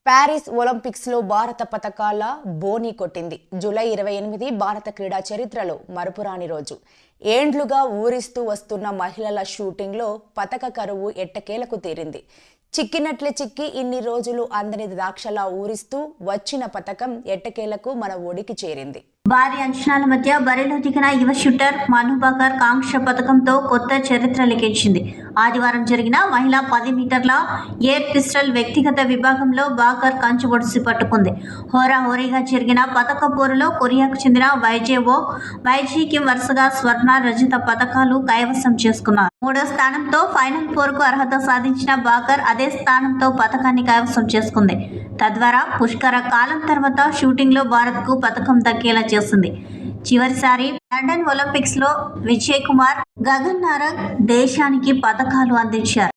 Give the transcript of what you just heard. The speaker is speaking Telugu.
ప్యారిస్ ఒలింపిక్స్ లో భారత పతకాల బోని కొట్టింది. జూలై 28 భారత క్రీడా చరిత్రలో మరపురాని రోజు. ఏండ్లుగా ఊరిస్తూ వస్తున్న మహిళల షూటింగ్ లో పతక కరువు ఎట్టకేలకు తీరింది. చిక్కినట్లే చిక్కి ఇన్ని రోజులు అందని ద్రాక్షలా ఊరిస్తూ వచ్చిన పతకం ఎట్టకేలకు మన ఒడికి చేరింది. భారీ అంచనాల మధ్య బరిలో దిగిన యువ షూటర్ మను భాకర్ కాంక్ష పథకంతో కొత్త చరిత్ర లిఖించింది. ఆదివారం జరిగిన మహిళా 10 మీటర్ల ఎయిర్ పిస్టల్ వ్యక్తిగత విభాగంలో భాకర్ కంచు ఒడిసి పట్టుకుంది. హోరాహోరీగా జరిగిన పతక పోరులో కొరియాకు చెందిన వైజీ కిమ్ వరుసగా స్వర్ణ, రజత పతకాలు కైవసం చేసుకున్నారు. 3వ స్థానంతో ఫైనల్ పోరుకు అర్హత సాధించిన భాకర్ అదే స్థానంతో పతకాన్ని కైవసం చేసుకుంది. తద్వారా పుష్కర కాలం తర్వాత షూటింగ్ లో భారత్ కు పతకం దక్కేలా చేసింది. చివరిసారి లండన్ ఒలింపిక్స్ లో విజయ్ కుమార్, గగన్ నారంగ్ దేశానికి పతకాలు అందించారు.